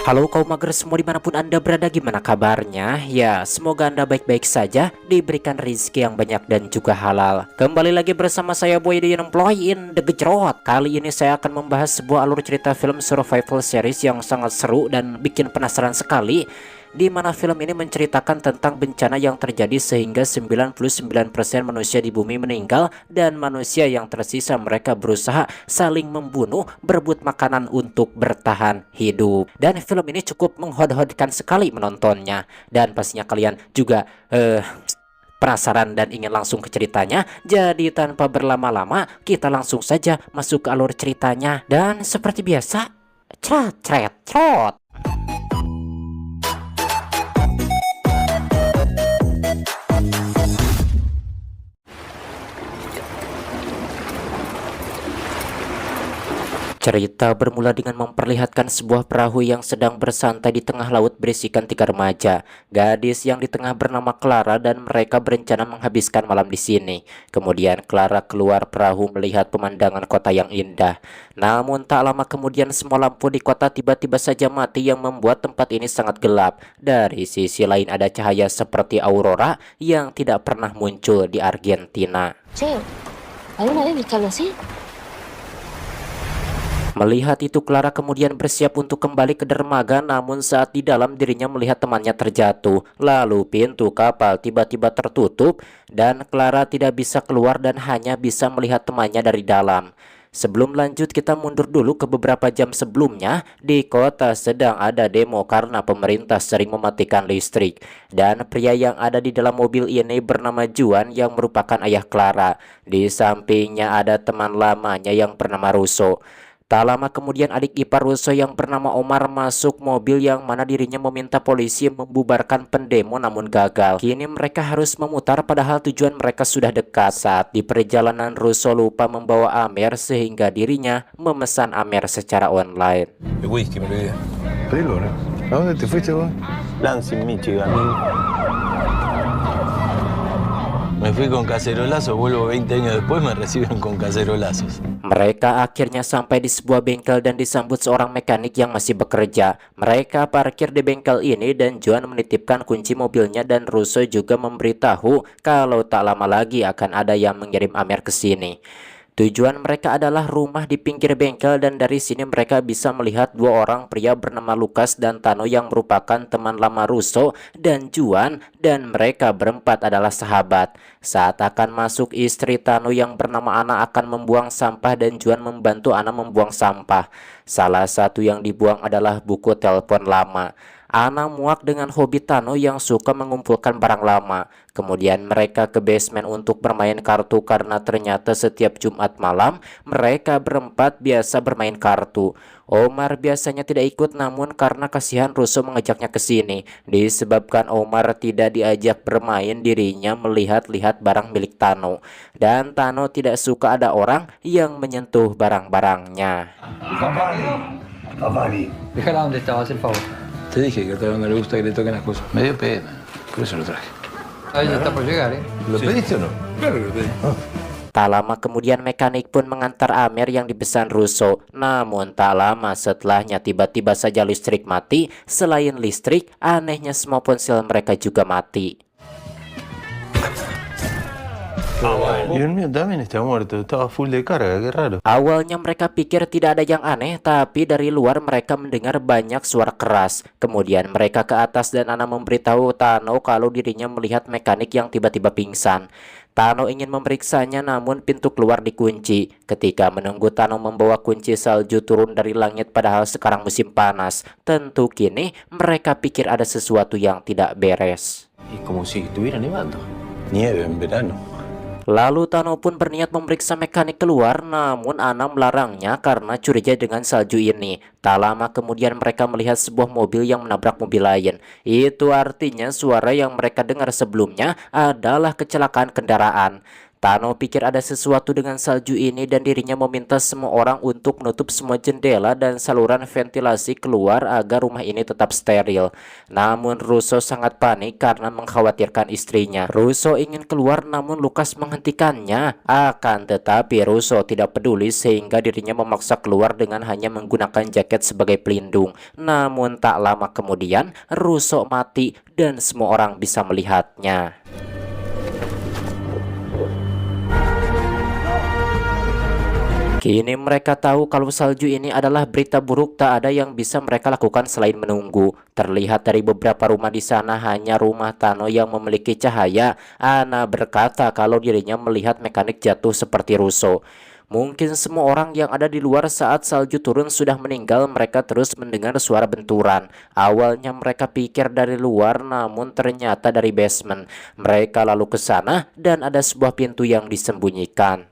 Halo kaum mager semua dimanapun anda berada, gimana kabarnya? Ya, semoga anda baik-baik saja, diberikan rezeki yang banyak dan juga halal. Kembali lagi bersama saya Boy di Employ in The Gejrot. Kali ini saya akan membahas sebuah alur cerita film survival series yang sangat seru dan bikin penasaran sekali, di mana film ini menceritakan tentang bencana yang terjadi sehingga 99% manusia di bumi meninggal dan manusia yang tersisa mereka berusaha saling membunuh berebut makanan untuk bertahan hidup. Dan film ini cukup menghodhodkan sekali menontonnya, dan pastinya kalian juga penasaran dan ingin langsung ke ceritanya. Jadi tanpa berlama-lama kita langsung saja masuk ke alur ceritanya. Dan seperti biasa, cret cret trot. Cerita bermula dengan memperlihatkan sebuah perahu yang sedang bersantai di tengah laut berisikan 3 remaja. Gadis yang di tengah bernama Clara dan mereka berencana menghabiskan malam di sini. Kemudian Clara keluar perahu melihat pemandangan kota yang indah. Namun tak lama kemudian semua lampu di kota tiba-tiba saja mati yang membuat tempat ini sangat gelap. Dari sisi lain ada cahaya seperti aurora yang tidak pernah muncul di Argentina. Che, ¿alguna vez viste algo así? Melihat itu Clara kemudian bersiap untuk kembali ke dermaga, namun saat di dalam dirinya melihat temannya terjatuh. Lalu pintu kapal tiba-tiba tertutup dan Clara tidak bisa keluar dan hanya bisa melihat temannya dari dalam. Sebelum lanjut kita mundur dulu ke beberapa jam sebelumnya. Di kota sedang ada demo karena pemerintah sering mematikan listrik. Dan pria yang ada di dalam mobil ini bernama Juan yang merupakan ayah Clara. Di sampingnya ada teman lamanya yang bernama Russo. Tak lama kemudian adik ipar Russo yang bernama Omar masuk mobil yang mana dirinya meminta polisi membubarkan pendemo namun gagal. Kini mereka harus memutar padahal tujuan mereka sudah dekat. Saat di perjalanan Russo lupa membawa Amer sehingga dirinya memesan Amer secara online. El whisky me olvidé. Pedilo, ¿no? ¿A dónde te fuiste vos? Lansing, Michigan. Me fui con cacerolazos, vuelvo 20 años después, me reciben con cacerolazos. Mereka akhirnya sampai di sebuah bengkel dan disambut seorang mekanik yang masih bekerja. Mereka parkir di bengkel ini dan Juan menitipkan kunci mobilnya dan Russo juga memberitahu kalau tak lama lagi akan ada yang mengirim Amer ke sini. Tujuan mereka adalah rumah di pinggir bengkel dan dari sini mereka bisa melihat 2 orang pria bernama Lukas dan Tano yang merupakan teman lama Russo dan Juan, dan mereka berempat adalah sahabat. Saat akan masuk, istri Tano yang bernama Ana akan membuang sampah dan Juan membantu Ana membuang sampah. Salah satu yang dibuang adalah buku telepon lama. Ana muak dengan hobi Tano yang suka mengumpulkan barang lama. Kemudian mereka ke basement untuk bermain kartu karena ternyata setiap Jumat malam mereka berempat biasa bermain kartu. Omar biasanya tidak ikut namun karena kasihan Russo mengajaknya ke sini. Disebabkan Omar tidak diajak bermain, dirinya melihat-lihat barang milik Tano. Dan Tano tidak suka ada orang yang menyentuh barang-barangnya. Déjala donde estaba, haz el favor. Te dije que a Teo no le gusta que le toquen las cosas. Me dio pena, por eso lo traje. Ahí ya está por llegar, ¿eh? ¿Lo pediste o no? Claro que lo pedí. Tak lama kemudian mekanik pun mengantar Amer yang dipesan Russo. Namun tak lama setelahnya tiba-tiba saja listrik mati. Selain listrik, anehnya semua ponsel mereka juga mati. Y el mío también está muerto, estaba full de carga, qué raro. Awalnya mereka pikir tidak ada yang aneh, tapi dari luar mereka mendengar banyak suara keras. Kemudian mereka ke atas dan Ana memberitahu Tano kalau dirinya melihat mekanik yang tiba-tiba pingsan. Tano ingin memeriksanya namun pintu keluar dikunci. Ketika menunggu Tano membawa kunci, salju turun dari langit padahal sekarang musim panas. Tentu kini mereka pikir ada sesuatu yang tidak beres. Y como si estuviera nevando. Nieve en verano. Lalu Tano pun berniat memeriksa mekanik keluar, namun Ana melarangnya karena curiga dengan salju ini. Tak lama kemudian mereka melihat sebuah mobil yang menabrak mobil lain. Itu artinya suara yang mereka dengar sebelumnya adalah kecelakaan kendaraan. Tano pikir ada sesuatu dengan salju ini dan dirinya meminta semua orang untuk menutup semua jendela dan saluran ventilasi keluar agar rumah ini tetap steril. Namun Russo sangat panik karena mengkhawatirkan istrinya. Russo ingin keluar namun Lukas menghentikannya. Akan tetapi Russo tidak peduli sehingga dirinya memaksa keluar dengan hanya menggunakan jaket sebagai pelindung. Namun tak lama kemudian Russo mati dan semua orang bisa melihatnya. Kini mereka tahu kalau salju ini adalah berita buruk, tak ada yang bisa mereka lakukan selain menunggu. Terlihat dari beberapa rumah di sana hanya rumah Tano yang memiliki cahaya. Ana berkata kalau dirinya melihat mekanik jatuh seperti Russo. Mungkin semua orang yang ada di luar saat salju turun sudah meninggal. Mereka terus mendengar suara benturan. Awalnya mereka pikir dari luar, namun ternyata dari basement. Mereka lalu ke sana dan ada sebuah pintu yang disembunyikan.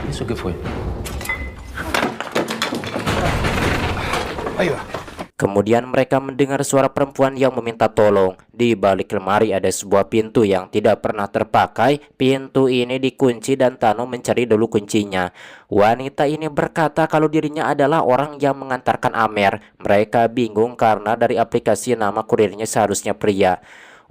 ¿Eso qué fue? Ahí va. Kemudian mereka mendengar suara perempuan yang meminta tolong. Di balik lemari ada sebuah pintu yang tidak pernah terpakai. Pintu ini dikunci dan Tano mencari dulu kuncinya. Wanita ini berkata kalau dirinya adalah orang yang mengantarkan Amer. Mereka bingung karena dari aplikasi nama kurirnya seharusnya pria.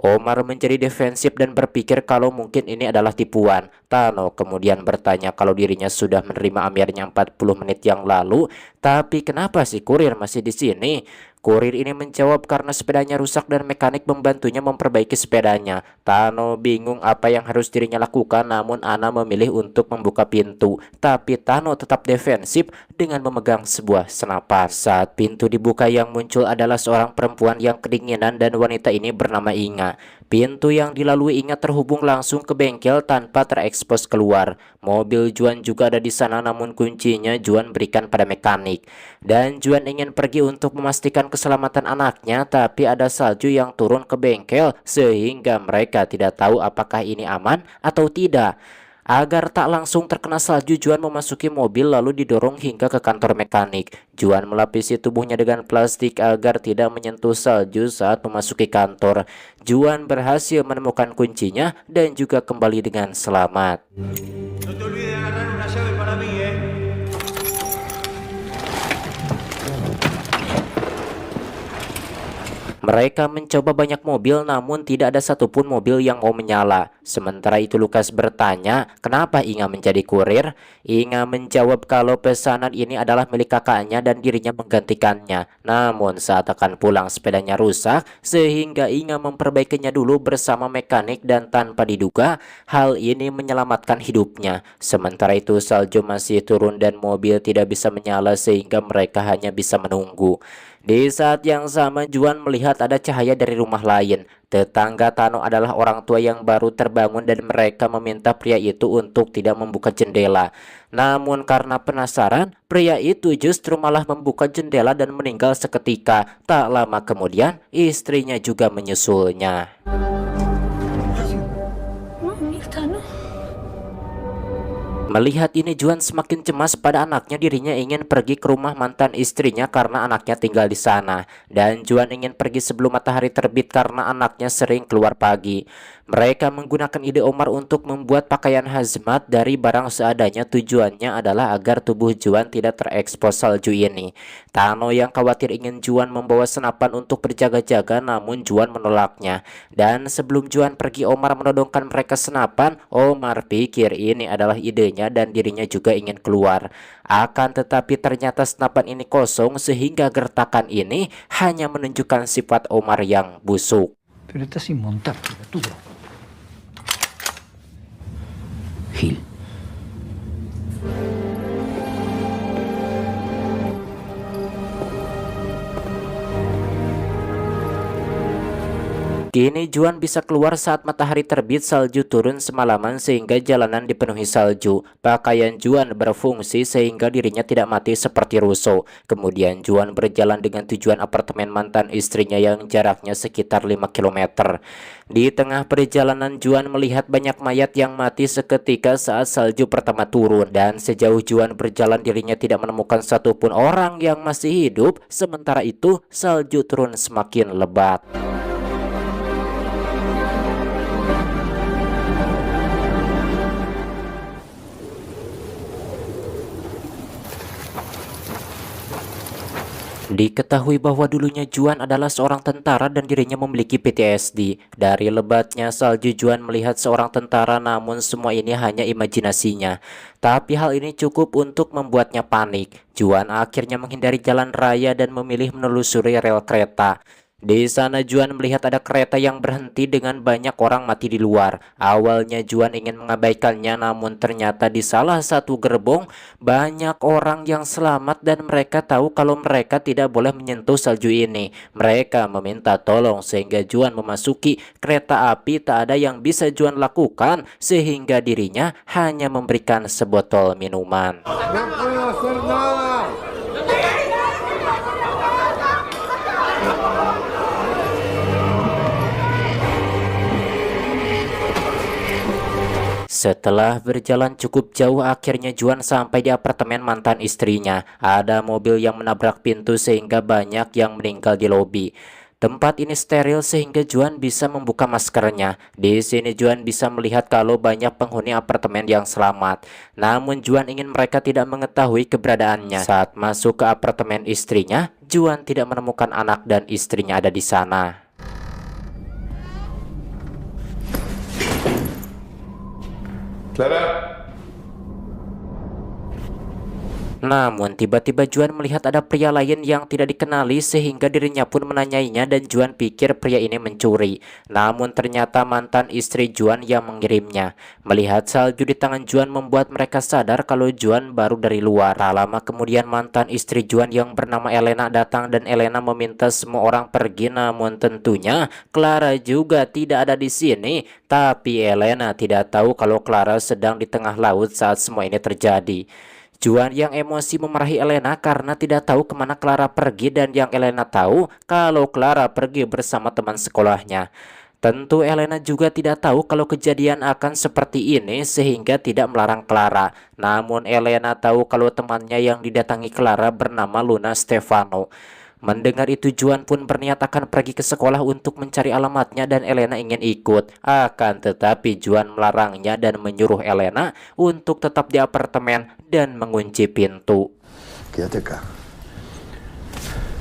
Omar menjadi defensif dan berpikir kalau mungkin ini adalah tipuan. Tano kemudian bertanya kalau dirinya sudah menerima Amirnya 40 menit yang lalu. Tapi kenapa si kurir masih di sini? Kurir ini menjawab karena sepedanya rusak dan mekanik membantunya memperbaiki sepedanya. Tano bingung apa yang harus dirinya lakukan, namun Ana memilih untuk membuka pintu. Tapi Tano tetap defensif dengan memegang sebuah senapan. Saat pintu dibuka yang muncul adalah seorang perempuan yang kedinginan dan wanita ini bernama Inga. Pintu yang dilalui Inga terhubung langsung ke bengkel tanpa terekspos keluar. Mobil Juan juga ada di sana namun kuncinya Juan berikan pada mekanik. Dan Juan ingin pergi untuk memastikan keselamatan anaknya, tapi ada salju yang turun ke bengkel sehingga mereka tidak tahu apakah ini aman atau tidak. Agar tak langsung terkena salju, Juan memasuki mobil lalu didorong hingga ke kantor mekanik. Juan melapisi tubuhnya dengan plastik agar tidak menyentuh salju saat memasuki kantor. Juan berhasil menemukan kuncinya dan juga kembali dengan selamat. No te olvides de agarrar una llave para mí, Mereka mencoba banyak mobil namun tidak ada satupun mobil yang mau menyala. Sementara itu Lukas bertanya, kenapa Inga menjadi kurir? Inga menjawab kalau pesanan ini adalah milik kakaknya dan dirinya menggantikannya. Namun saat akan pulang sepedanya rusak sehingga Inga memperbaikinya dulu bersama mekanik dan tanpa diduga hal ini menyelamatkan hidupnya. Sementara itu salju masih turun dan mobil tidak bisa menyala sehingga mereka hanya bisa menunggu. Di saat yang sama Juan melihat ada cahaya dari rumah lain. Tetangga Tano adalah orang tua yang baru terbangun dan mereka meminta pria itu untuk tidak membuka jendela. Namun karena penasaran, pria itu justru malah membuka jendela dan meninggal seketika. Tak lama kemudian istrinya juga menyusulnya. Melihat ini Juan semakin cemas pada anaknya. Dirinya ingin pergi ke rumah mantan istrinya karena anaknya tinggal di sana. Dan Juan ingin pergi sebelum matahari terbit karena anaknya sering keluar pagi. Mereka menggunakan ide Omar untuk membuat pakaian hazmat dari barang seadanya. Tujuannya adalah agar tubuh Juan tidak terekspos salju ini. Tano yang khawatir ingin Juan membawa senapan untuk berjaga-jaga, namun Juan menolaknya. Dan sebelum Juan pergi, Omar menodongkan mereka senapan. Omar pikir ini adalah idenya dan dirinya juga ingin keluar. Akan tetapi ternyata senapan ini kosong sehingga gertakan ini hanya menunjukkan sifat Omar yang busuk. Pero está sin montar, criatura. Gil. Kini Juan bisa keluar saat matahari terbit. Salju turun semalaman sehingga jalanan dipenuhi salju. Pakaian Juan berfungsi sehingga dirinya tidak mati seperti Russo. Kemudian Juan berjalan dengan tujuan apartemen mantan istrinya yang jaraknya sekitar 5 km. Di tengah perjalanan Juan melihat banyak mayat yang mati seketika saat salju pertama turun. Dan sejauh Juan berjalan dirinya tidak menemukan satupun orang yang masih hidup. Sementara itu salju turun semakin lebat. Diketahui bahwa dulunya Juan adalah seorang tentara dan dirinya memiliki PTSD. Dari lebatnya salju, Juan melihat seorang tentara, namun semua ini hanya imajinasinya. Tapi hal ini cukup untuk membuatnya panik. Juan akhirnya menghindari jalan raya dan memilih menelusuri rel kereta. Di sana Juan melihat ada kereta yang berhenti dengan banyak orang mati di luar. Awalnya Juan ingin mengabaikannya, namun ternyata di salah satu gerbong banyak orang yang selamat dan mereka tahu kalau mereka tidak boleh menyentuh salju ini. Mereka meminta tolong sehingga Juan memasuki kereta api. Tak ada yang bisa Juan lakukan sehingga dirinya hanya memberikan sebotol minuman. Setelah berjalan cukup jauh, akhirnya Juan sampai di apartemen mantan istrinya. Ada mobil yang menabrak pintu sehingga banyak yang meninggal di lobi. Tempat ini steril sehingga Juan bisa membuka maskernya. Di sini Juan bisa melihat kalau banyak penghuni apartemen yang selamat. Namun Juan ingin mereka tidak mengetahui keberadaannya. Saat masuk ke apartemen istrinya, Juan tidak menemukan anak dan istrinya ada di sana. Clara. Namun tiba-tiba Juan melihat ada pria lain yang tidak dikenali sehingga dirinya pun menanyainya dan Juan pikir pria ini mencuri. Namun ternyata mantan istri Juan yang mengirimnya. Melihat salju di tangan Juan membuat mereka sadar kalau Juan baru dari luar. Tak lama kemudian mantan istri Juan yang bernama Elena datang dan Elena meminta semua orang pergi, namun tentunya Clara juga tidak ada di sini. Tapi Elena tidak tahu kalau Clara sedang di tengah laut saat semua ini terjadi. Juan yang emosi memarahi Elena karena tidak tahu kemana Clara pergi dan yang Elena tahu kalau Clara pergi bersama teman sekolahnya. Tentu Elena juga tidak tahu kalau kejadian akan seperti ini sehingga tidak melarang Clara. Namun Elena tahu kalau temannya yang didatangi Clara bernama Luna Stefano. Mendengar itu Juan pun berniat akan pergi ke sekolah untuk mencari alamatnya dan Elena ingin ikut. Akan tetapi Juan melarangnya dan menyuruh Elena untuk tetap di apartemen dan mengunci pintu. Quédate acá.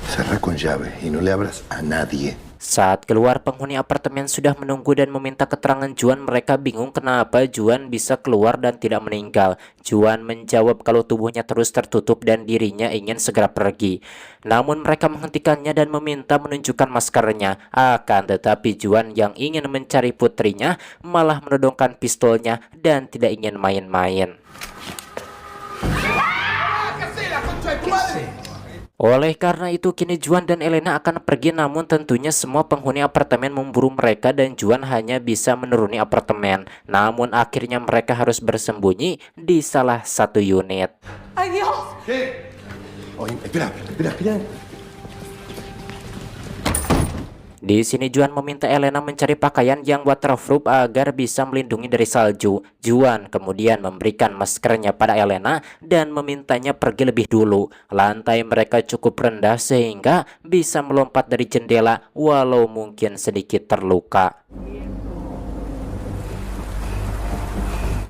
Cerra con llave y no le abras a nadie. Saat keluar, penghuni apartemen sudah menunggu dan meminta keterangan Juan. Mereka bingung kenapa Juan bisa keluar dan tidak meninggal. Juan menjawab kalau tubuhnya terus tertutup dan dirinya ingin segera pergi. Namun mereka menghentikannya dan meminta menunjukkan maskernya. Akan tetapi Juan yang ingin mencari putrinya malah menodongkan pistolnya dan tidak ingin main-main. Oleh karena itu kini Juan dan Elena akan pergi, namun tentunya semua penghuni apartemen memburu mereka dan Juan hanya bisa menuruni apartemen. Namun akhirnya mereka harus bersembunyi di salah satu unit. ¡Ay, Dios! ¿Qué? Oye, espera. Di sini Juan meminta Elena mencari pakaian yang waterproof agar bisa melindungi dari salju. Juan kemudian memberikan maskernya pada Elena dan memintanya pergi lebih dulu. Lantai mereka cukup rendah sehingga bisa melompat dari jendela walau mungkin sedikit terluka.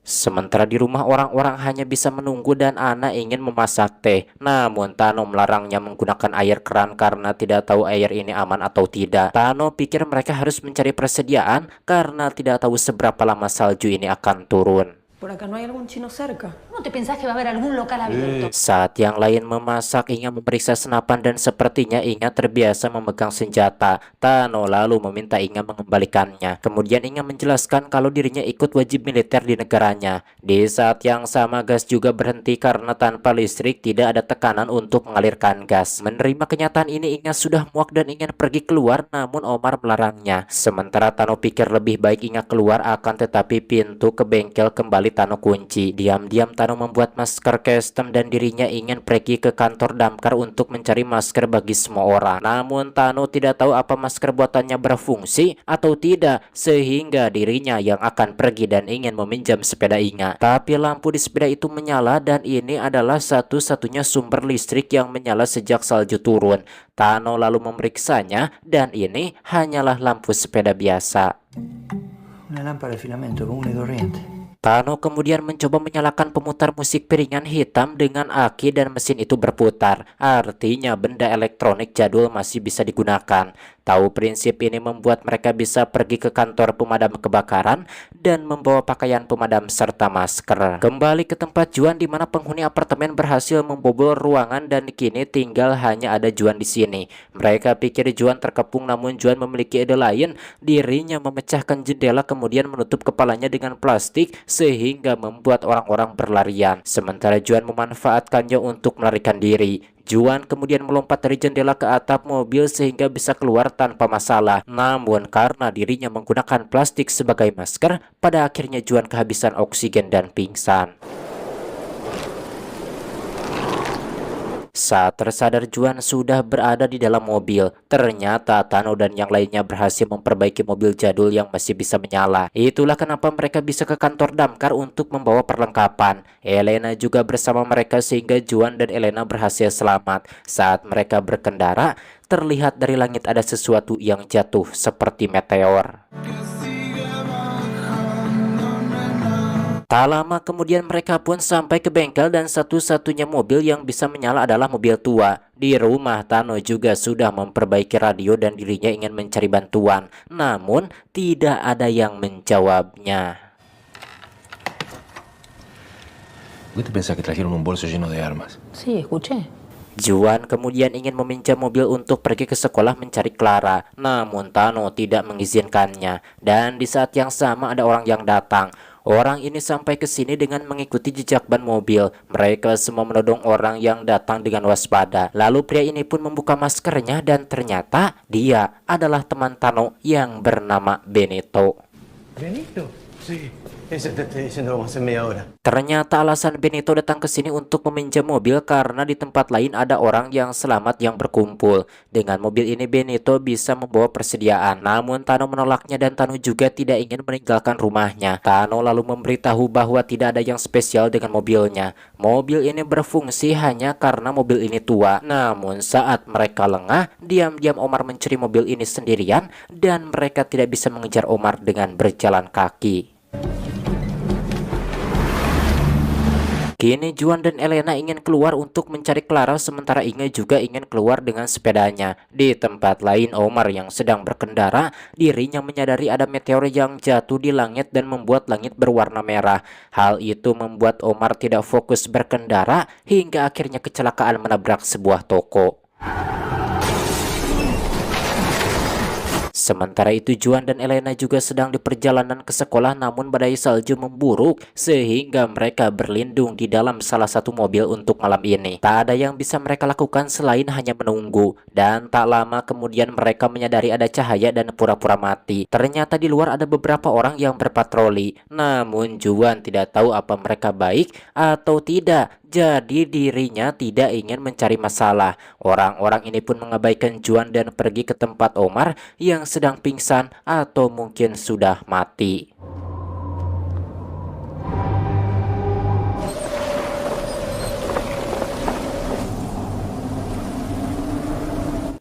Sementara di rumah orang-orang hanya bisa menunggu dan Ana ingin memasak teh. Namun Tano melarangnya menggunakan air keran karena tidak tahu air ini aman atau tidak. Tano pikir mereka harus mencari persediaan karena tidak tahu seberapa lama salju ini akan turun. ¿Por acá no hay algún chino cerca? ¿Cómo te pensás que va a haber algún local abierto? Saat yang lain memasak, Inga memeriksa senapan dan sepertinya Inga terbiasa memegang senjata. Tano lalu meminta Inga mengembalikannya. Kemudian Inga menjelaskan kalau dirinya ikut wajib militer di negaranya. Di saat yang sama gas juga berhenti karena tanpa listrik tidak ada tekanan untuk mengalirkan gas. Menerima kenyataan ini Inga sudah muak dan ingin pergi keluar, namun Omar melarangnya. Sementara Tano pikir lebih baik Inga keluar, akan tetapi pintu ke bengkel kembali Tano kunci. Diam-diam Tano membuat masker custom dan dirinya ingin pergi ke kantor damkar untuk mencari masker bagi semua orang. Namun Tano tidak tahu apa masker buatannya berfungsi atau tidak sehingga dirinya yang akan pergi dan ingin meminjam sepeda Inga. Tapi lampu di sepeda itu menyala dan ini adalah satu-satunya sumber listrik yang menyala sejak salju turun. Tano lalu memeriksanya dan ini hanyalah lampu sepeda biasa. Una lámpara de filamento común y corriente. Tano kemudian mencoba menyalakan pemutar musik piringan hitam dengan aki dan mesin itu berputar. Artinya benda elektronik jadul masih bisa digunakan. Tahu prinsip ini membuat mereka bisa pergi ke kantor pemadam kebakaran dan membawa pakaian pemadam serta masker. Kembali ke tempat Juan di mana penghuni apartemen berhasil membobol ruangan dan kini tinggal hanya ada Juan di sini. Mereka pikir Juan terkepung, namun Juan memiliki ide lain. Dirinya memecahkan jendela kemudian menutup kepalanya dengan plastik sehingga membuat orang-orang berlarian. Sementara Juan memanfaatkannya untuk melarikan diri. Juan kemudian melompat dari jendela ke atap mobil sehingga bisa keluar tanpa masalah. Namun karena dirinya menggunakan plastik sebagai masker, pada akhirnya Juan kehabisan oksigen dan pingsan. Saat tersadar Juan sudah berada di dalam mobil. Ternyata Tano dan yang lainnya berhasil memperbaiki mobil jadul yang masih bisa menyala. Itulah kenapa mereka bisa ke kantor damkar untuk membawa perlengkapan. Elena juga bersama mereka sehingga Juan dan Elena berhasil selamat. Saat mereka berkendara, terlihat dari langit ada sesuatu yang jatuh seperti meteor. Tak lama kemudian mereka pun sampai ke bengkel dan satu-satunya mobil yang bisa menyala adalah mobil tua. Di rumah Tano juga sudah memperbaiki radio dan dirinya ingin mencari bantuan. Namun tidak ada yang menjawabnya. ¿Por qué te pensás que trajeron un bolso lleno de armas? Sí, escuché. Juan kemudian ingin meminjam mobil untuk pergi ke sekolah mencari Clara. Namun Tano tidak mengizinkannya. Dan di saat yang sama ada orang yang datang. Orang ini sampai ke sini dengan mengikuti jejak ban mobil. Mereka semua menodong orang yang datang dengan waspada. Lalu pria ini pun membuka maskernya dan ternyata dia adalah teman Tano yang bernama Benito. ¿Benito? Sí, ese te estoy diciendo como hace media hora. Ternyata alasan Benito datang ke sini untuk meminjam mobil karena di tempat lain ada orang yang selamat yang berkumpul. Dengan mobil ini Benito bisa membawa persediaan. Namun Tano menolaknya dan Tano juga tidak ingin meninggalkan rumahnya. Tano lalu memberitahu bahwa tidak ada yang spesial dengan mobilnya. Mobil ini berfungsi hanya karena mobil ini tua. Namun saat mereka lengah, diam-diam Omar mencuri mobil ini sendirian dan mereka tidak bisa mengejar Omar dengan berjalan kaki. Kini Juan dan Elena ingin keluar untuk mencari Clara sementara Inge juga ingin keluar dengan sepedanya. Di tempat lain Omar yang sedang berkendara, dirinya menyadari ada meteor yang jatuh di langit dan membuat langit berwarna merah. Hal itu membuat Omar tidak fokus berkendara hingga akhirnya kecelakaan menabrak sebuah toko. Sementara itu Juan dan Elena juga sedang di perjalanan ke sekolah namun badai salju memburuk sehingga mereka berlindung di dalam salah satu mobil untuk malam ini. Tak ada yang bisa mereka lakukan selain hanya menunggu dan tak lama kemudian mereka menyadari ada cahaya dan pura-pura mati. Ternyata di luar ada beberapa orang yang berpatroli. Namun Juan tidak tahu apa mereka baik atau tidak. Jadi dirinya tidak ingin mencari masalah. Orang-orang ini pun mengabaikan Juan dan pergi ke tempat Omar yang sedang pingsan atau mungkin sudah mati.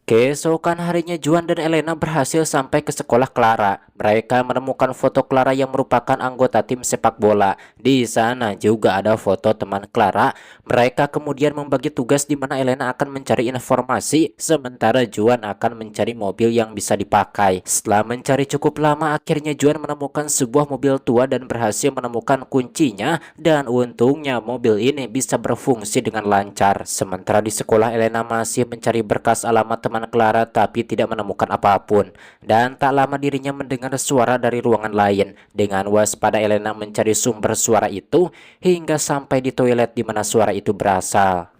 Keesokan harinya Juan dan Elena berhasil sampai ke sekolah Clara. Mereka menemukan foto Clara yang merupakan anggota tim sepak bola. Di sana juga ada foto teman Clara. Mereka kemudian membagi tugas di mana Elena akan mencari informasi, sementara Juan akan mencari mobil yang bisa dipakai. Setelah mencari cukup lama, akhirnya Juan menemukan sebuah mobil tua dan berhasil menemukan kuncinya. Dan untungnya mobil ini bisa berfungsi dengan lancar. Sementara di sekolah Elena masih mencari berkas alamat teman Clara tapi tidak menemukan apapun. Dan tak lama dirinya mendengar suara dari ruangan lain. Dengan waspada Elena mencari sumber suara itu hingga sampai di toilet di mana suara itu berasal.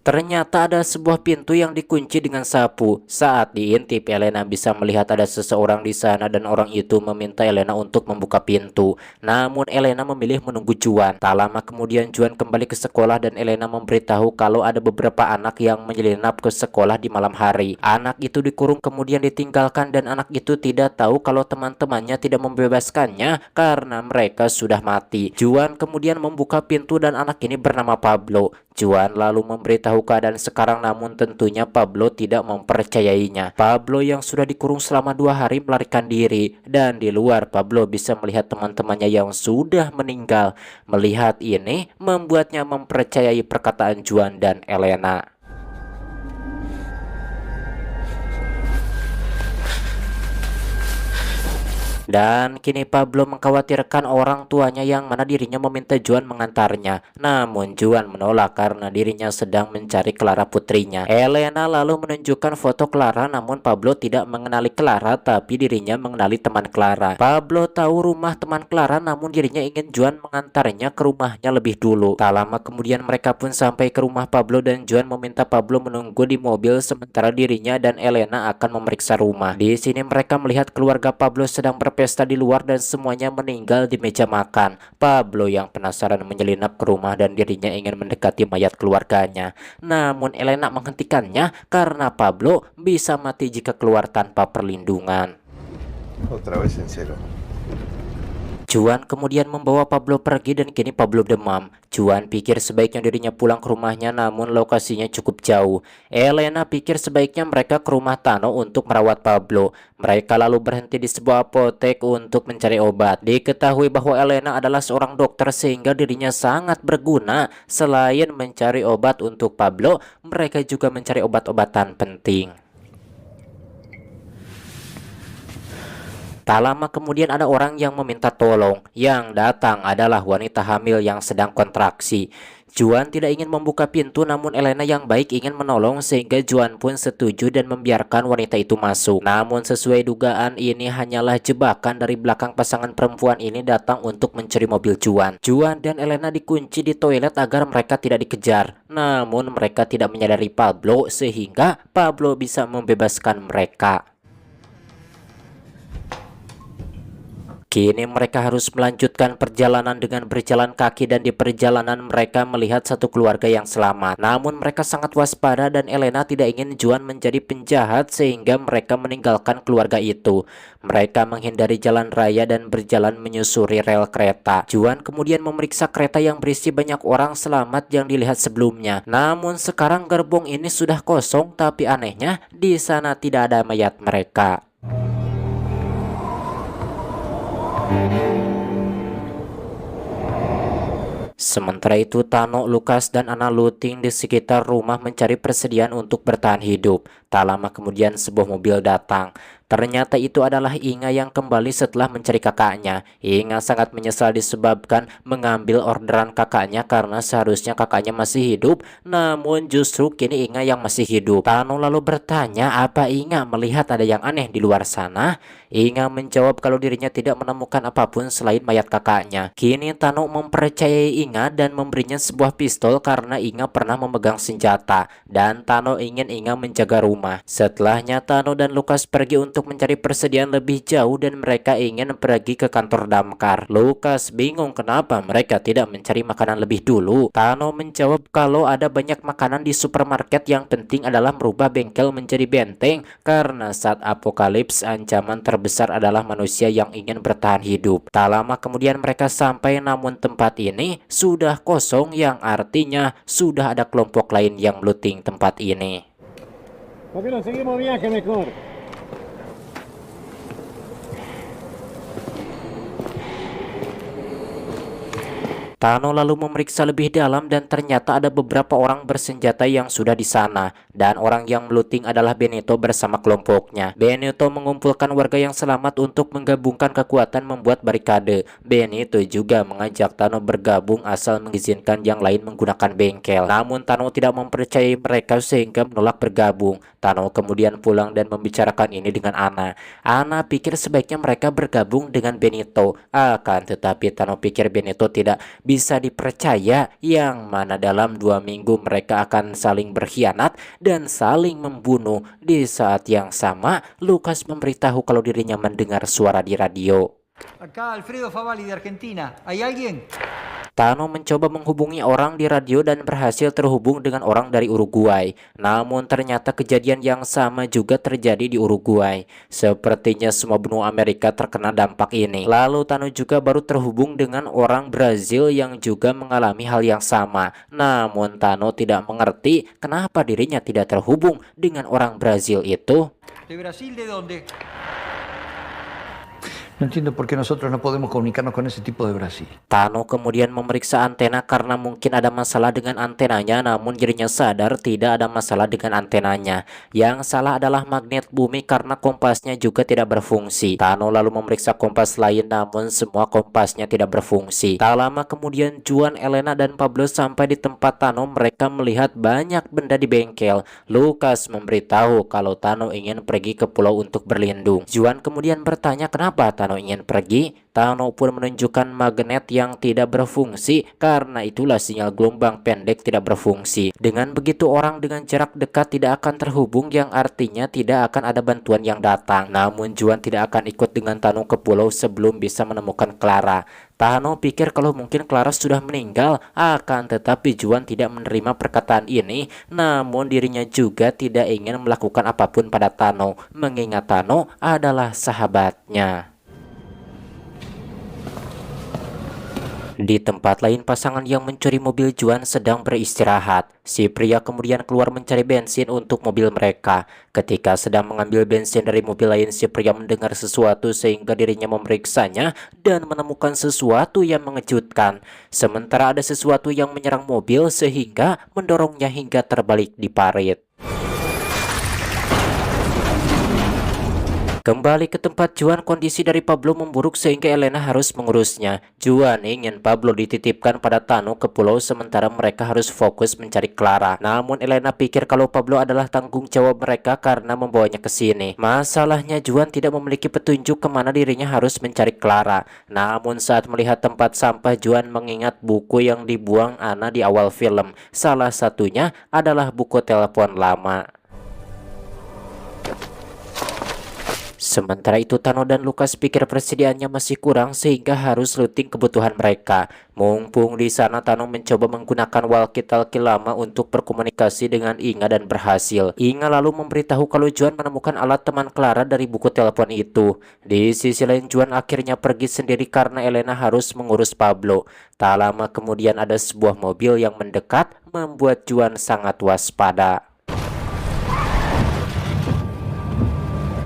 Ternyata ada sebuah pintu yang dikunci dengan sapu. Saat diintip, Elena bisa melihat ada seseorang di sana dan orang itu meminta Elena untuk membuka pintu. Namun Elena memilih menunggu Juan. Tak lama kemudian Juan kembali ke sekolah dan Elena memberitahu kalau ada beberapa anak yang menyelinap ke sekolah di malam hari. Anak itu dikurung kemudian ditinggalkan dan anak itu tidak tahu kalau teman-temannya tidak membebaskannya karena mereka sudah mati. Juan kemudian membuka pintu dan anak ini bernama Pablo. Juan lalu memberitahu keadaan sekarang, namun tentunya Pablo tidak mempercayainya. Pablo yang sudah dikurung selama 2 hari melarikan diri, dan di luar Pablo bisa melihat teman-temannya yang sudah meninggal. Melihat ini membuatnya mempercayai perkataan Juan dan Elena. Dan kini Pablo mengkhawatirkan orang tuanya yang mana dirinya meminta Juan mengantarnya. Namun Juan menolak karena dirinya sedang mencari Clara putrinya. Elena lalu menunjukkan foto Clara, namun Pablo tidak mengenali Clara, tapi dirinya mengenali teman Clara. Pablo tahu rumah teman Clara, namun dirinya ingin Juan mengantarnya ke rumahnya lebih dulu. Tak lama kemudian mereka pun sampai ke rumah Pablo dan Juan meminta Pablo menunggu di mobil sementara dirinya dan Elena akan memeriksa rumah. Di sini mereka melihat keluarga Pablo sedang berpesta di luar dan semuanya meninggal di meja makan. Pablo yang penasaran menyelinap ke rumah dan dirinya ingin mendekati mayat keluarganya. Namun Elena menghentikannya karena Pablo bisa mati jika keluar tanpa perlindungan. Otra vez en cero. Juan kemudian membawa Pablo pergi dan kini Pablo demam. Juan pikir sebaiknya dirinya pulang ke rumahnya, namun lokasinya cukup jauh. Elena pikir sebaiknya mereka ke rumah Tano untuk merawat Pablo. Mereka lalu berhenti di sebuah apotek untuk mencari obat. Diketahui bahwa Elena adalah seorang dokter sehingga dirinya sangat berguna. Selain mencari obat untuk Pablo, mereka juga mencari obat-obatan penting. Tak lama kemudian ada orang yang meminta tolong. Yang datang adalah wanita hamil yang sedang kontraksi. Juan tidak ingin membuka pintu, namun Elena yang baik ingin menolong sehingga Juan pun setuju dan membiarkan wanita itu masuk. Namun sesuai dugaan ini hanyalah jebakan dari belakang. Pasangan perempuan ini datang untuk mencuri mobil Juan. Juan dan Elena dikunci di toilet agar mereka tidak dikejar. Namun mereka tidak menyadari Pablo sehingga Pablo bisa membebaskan mereka. Kini mereka harus melanjutkan perjalanan dengan berjalan kaki dan di perjalanan mereka melihat satu keluarga yang selamat. Namun mereka sangat waspada dan Elena tidak ingin Juan menjadi penjahat sehingga mereka meninggalkan keluarga itu. Mereka menghindari jalan raya dan berjalan menyusuri rel kereta. Juan kemudian memeriksa kereta yang berisi banyak orang selamat yang dilihat sebelumnya. Namun sekarang gerbong ini sudah kosong, tapi anehnya di sana tidak ada mayat mereka. Sementara itu Tano, Lukas, dan Ana looting di sekitar rumah mencari persediaan untuk bertahan hidup. Tak lama kemudian sebuah mobil datang. Ternyata itu adalah Inga yang kembali setelah mencari kakaknya. Inga sangat menyesal disebabkan mengambil orderan kakaknya karena seharusnya kakaknya masih hidup, namun justru kini Inga yang masih hidup. Tano lalu bertanya apa Inga melihat ada yang aneh di luar sana. Inga menjawab kalau dirinya tidak menemukan apapun selain mayat kakaknya. Kini Tano mempercayai Inga dan memberinya sebuah pistol karena Inga pernah memegang senjata. Dan Tano ingin Inga menjaga rumah. Setelahnya Tano dan Lukas pergi untuk mencari persediaan lebih jauh dan mereka ingin pergi ke kantor damkar. Lukas bingung kenapa mereka tidak mencari makanan lebih dulu. Tano menjawab kalau ada banyak makanan di supermarket, yang penting adalah merubah bengkel menjadi benteng karena saat apokalips ancaman terbesar adalah manusia yang ingin bertahan hidup. Tak lama kemudian mereka sampai, namun tempat ini sudah kosong yang artinya sudah ada kelompok lain yang looting tempat ini. ¿Por qué no seguimos viaje mejor? Tano lalu memeriksa lebih dalam dan ternyata ada beberapa orang bersenjata yang sudah di sana. Dan orang yang melooting adalah Benito bersama kelompoknya. Benito mengumpulkan warga yang selamat untuk menggabungkan kekuatan membuat barikade. Benito juga mengajak Tano bergabung asal mengizinkan yang lain menggunakan bengkel. Namun Tano tidak mempercayai mereka sehingga menolak bergabung. Tano kemudian pulang dan membicarakan ini dengan Ana. Ana pikir sebaiknya mereka bergabung dengan Benito. Akan tetapi Tano pikir Benito tidak bisa dipercaya, yang mana dalam 2 minggu mereka akan saling berkhianat dan saling membunuh. Di saat yang sama, Lukas memberitahu kalau dirinya mendengar suara di radio. Acá Alfredo Favalli de Argentina. ¿Hay alguien? Tano mencoba menghubungi orang di radio dan berhasil terhubung dengan orang dari Uruguay. Namun ternyata kejadian yang sama juga terjadi di Uruguay. Sepertinya semua benua Amerika terkena dampak ini. Lalu Tano juga baru terhubung dengan orang Brazil yang juga mengalami hal yang sama. Namun Tano tidak mengerti kenapa dirinya tidak terhubung dengan orang Brazil itu. ¿De Brasil de dónde? No entiendo por qué nosotros no podemos comunicarnos con ese tipo de Brasil. Tano kemudian memeriksa antena karena mungkin ada masalah dengan antenanya, namun dirinya sadar tidak ada masalah dengan antenanya. Yang salah adalah magnet bumi karena kompasnya juga tidak berfungsi. Tano lalu memeriksa kompas lain, namun semua kompasnya tidak berfungsi. Tak lama kemudian Juan, Elena, dan Pablo sampai di tempat Tano. Mereka melihat banyak benda di bengkel. Lucas memberitahu kalau Tano ingin pergi ke pulau untuk berlindung. Juan kemudian bertanya kenapa Tano ingin pergi. Tano pun menunjukkan magnet yang tidak berfungsi, karena itulah sinyal gelombang pendek tidak berfungsi. Dengan begitu orang dengan jarak dekat tidak akan terhubung, yang artinya tidak akan ada bantuan yang datang. Namun Juan tidak akan ikut dengan Tano ke pulau sebelum bisa menemukan Clara. Tano pikir kalau mungkin Clara sudah meninggal, akan tetapi Juan tidak menerima perkataan ini. Namun dirinya juga tidak ingin melakukan apapun pada Tano, mengingat Tano adalah sahabatnya. Di tempat lain, pasangan yang mencuri mobil Juan sedang beristirahat. Si pria kemudian keluar mencari bensin untuk mobil mereka. Ketika sedang mengambil bensin dari mobil lain, si pria mendengar sesuatu sehingga dirinya memeriksanya dan menemukan sesuatu yang mengejutkan. Sementara ada sesuatu yang menyerang mobil sehingga mendorongnya hingga terbalik di parit. Kembali ke tempat Juan, kondisi dari Pablo memburuk sehingga Elena harus mengurusnya. Juan ingin Pablo dititipkan pada Tano ke pulau sementara mereka harus fokus mencari Clara. Namun Elena pikir kalau Pablo adalah tanggung jawab mereka karena membawanya ke sini. Masalahnya Juan tidak memiliki petunjuk kemana dirinya harus mencari Clara. Namun saat melihat tempat sampah, Juan mengingat buku yang dibuang Ana di awal film. Salah satunya adalah buku telepon lama. Sementara itu Tano dan Lucas pikir persediaannya masih kurang sehingga harus looting kebutuhan mereka. Mumpung di sana, Tano mencoba menggunakan walkie-talkie lama untuk berkomunikasi dengan Inga dan berhasil. Inga lalu memberitahu kalau Juan menemukan alat teman Clara dari buku telepon itu. Di sisi lain, Juan akhirnya pergi sendiri karena Elena harus mengurus Pablo. Tak lama kemudian ada sebuah mobil yang mendekat membuat Juan sangat waspada.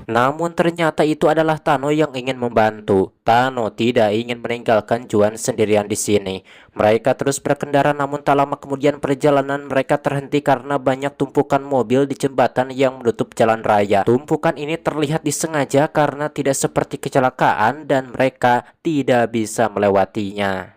Namun ternyata itu adalah Tano yang ingin membantu. Tano tidak ingin meninggalkan Juan sendirian di sini. Mereka terus berkendara, namun tak lama kemudian perjalanan mereka terhenti karena banyak tumpukan mobil di jembatan yang menutup jalan raya. Tumpukan ini terlihat disengaja karena tidak seperti kecelakaan dan mereka tidak bisa melewatinya.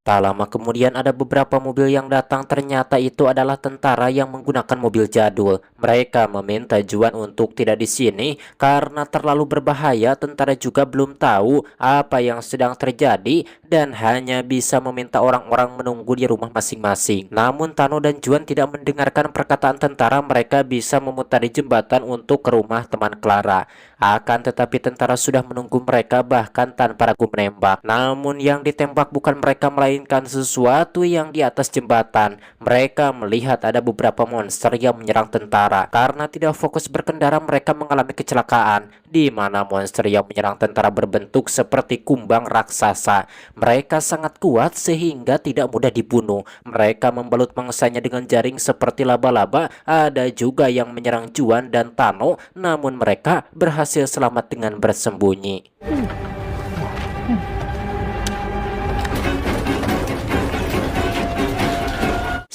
Tak lama kemudian ada beberapa mobil yang datang, ternyata itu adalah tentara yang menggunakan mobil jadul. Mereka meminta Juan untuk tidak di sini karena terlalu berbahaya. Tentara juga belum tahu apa yang sedang terjadi dan hanya bisa meminta orang-orang menunggu di rumah masing-masing. Namun Tano dan Juan tidak mendengarkan perkataan tentara. Mereka bisa memutari jembatan untuk ke rumah teman Clara. Akan tetapi tentara sudah menunggu mereka bahkan tanpa ragu menembak. Namun yang ditembak bukan mereka melainkan sesuatu yang di atas jembatan. Mereka melihat ada beberapa monster yang menyerang tentara. Karena tidak fokus berkendara, mereka mengalami kecelakaan, di mana monster yang menyerang tentara berbentuk seperti kumbang raksasa. Mereka sangat kuat sehingga tidak mudah dibunuh. Mereka membalut mangsanya dengan jaring seperti laba-laba. Ada juga yang menyerang Juan dan Tano, namun mereka berhasil selamat dengan bersembunyi.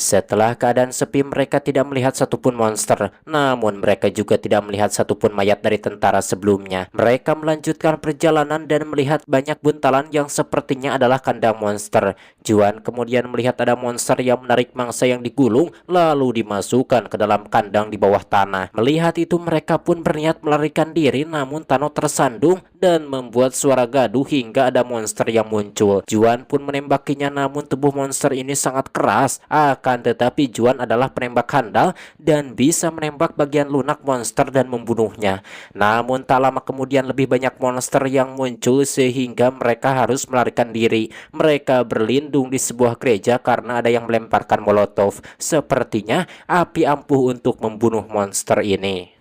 Setelah keadaan sepi, mereka tidak melihat satupun monster. Namun mereka juga tidak melihat satupun mayat dari tentara sebelumnya. Mereka melanjutkan perjalanan dan melihat banyak buntalan yang sepertinya adalah kandang monster. Juan kemudian melihat ada monster yang menarik mangsa yang digulung lalu dimasukkan ke dalam kandang di bawah tanah. Melihat itu mereka pun berniat melarikan diri, namun Tano tersandung dan membuat suara gaduh hingga ada monster yang muncul. Juan pun menembakinya, namun tubuh monster ini sangat keras. Akan Akan tetapi Juan adalah penembak handal dan bisa menembak bagian lunak monster dan membunuhnya. Namun tak lama kemudian lebih banyak monster yang muncul sehingga mereka harus melarikan diri. Mereka berlindung di sebuah gereja karena ada yang melemparkan molotov. Sepertinya api ampuh untuk membunuh monster ini.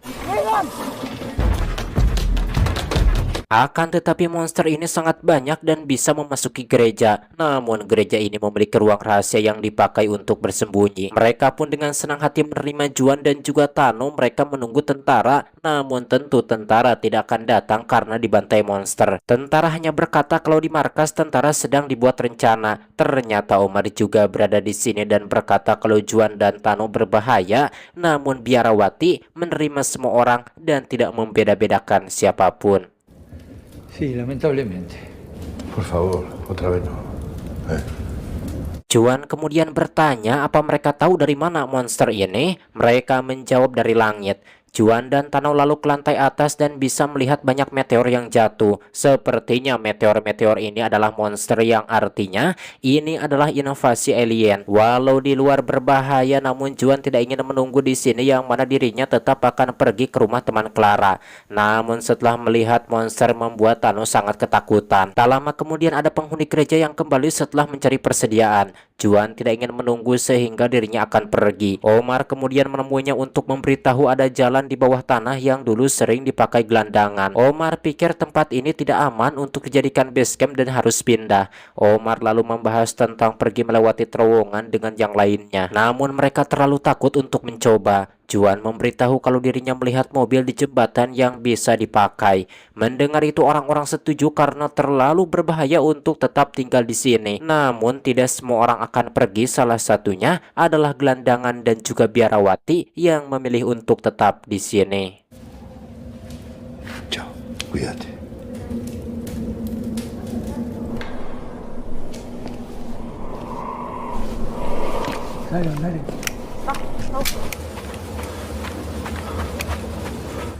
Akan tetapi monster ini sangat banyak dan bisa memasuki gereja. Namun gereja ini memiliki ruang rahasia yang dipakai untuk bersembunyi. Mereka pun dengan senang hati menerima Juan dan juga Tano. Mereka menunggu tentara. Namun tentu tentara tidak akan datang karena dibantai monster. Tentara hanya berkata kalau di markas tentara sedang dibuat rencana. Ternyata Omar juga berada di sini dan berkata kalau Juan dan Tano berbahaya. Namun biarawati menerima semua orang dan tidak membeda-bedakan siapapun. Sí, lamentablemente. Por favor, otra vez no. Juan kemudian bertanya apa mereka tahu dari mana monster ini. Mereka menjawab dari langit. Juan dan Tano lalu ke lantai atas dan bisa melihat banyak meteor yang jatuh. Sepertinya meteor-meteor ini adalah monster yang artinya ini adalah inovasi alien. Walau di luar berbahaya, namun Juan tidak ingin menunggu di sini yang mana dirinya tetap akan pergi ke rumah teman Clara. Namun setelah melihat monster membuat Tano sangat ketakutan. Tak lama kemudian ada penghuni gereja yang kembali setelah mencari persediaan. Juan tidak ingin menunggu sehingga dirinya akan pergi. Omar kemudian menemuinya untuk memberitahu ada jalan di bawah tanah yang dulu sering dipakai gelandangan. Omar pikir tempat ini tidak aman untuk dijadikan base camp dan harus pindah. Omar lalu membahas tentang pergi melewati terowongan dengan yang lainnya. Namun mereka terlalu takut untuk mencoba. Juan memberitahu kalau dirinya melihat mobil di jembatan yang bisa dipakai. Mendengar itu orang-orang setuju karena terlalu berbahaya untuk tetap tinggal di sini. Namun tidak semua orang akan pergi, salah satunya adalah gelandangan dan juga biarawati yang memilih untuk tetap di sini. Chao, cuídate.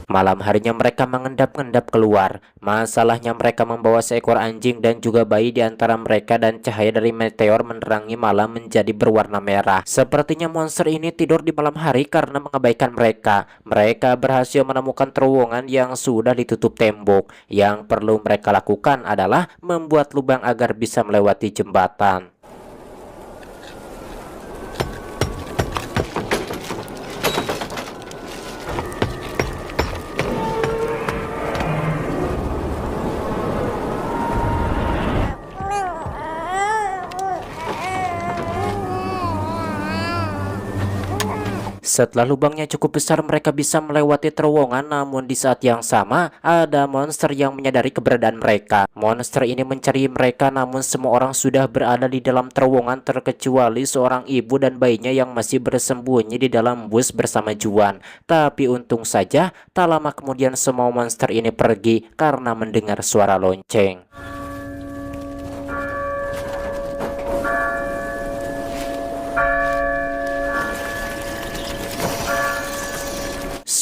Malam harinya mereka mengendap-endap keluar. Masalahnya mereka membawa seekor anjing dan juga bayi di antara mereka dan cahaya dari meteor menerangi malam menjadi berwarna merah. Sepertinya monster ini tidur di malam hari karena mengabaikan mereka. Mereka berhasil menemukan terowongan yang sudah ditutup tembok. Yang perlu mereka lakukan adalah membuat lubang agar bisa melewati jembatan. Setelah lubangnya cukup besar, mereka bisa melewati terowongan. Namun di saat yang sama ada monster yang menyadari keberadaan mereka. Monster ini mencari mereka, namun semua orang sudah berada di dalam terowongan terkecuali seorang ibu dan bayinya yang masih bersembunyi di dalam bus bersama Juan. Tapi untung saja tak lama kemudian semua monster ini pergi karena mendengar suara lonceng.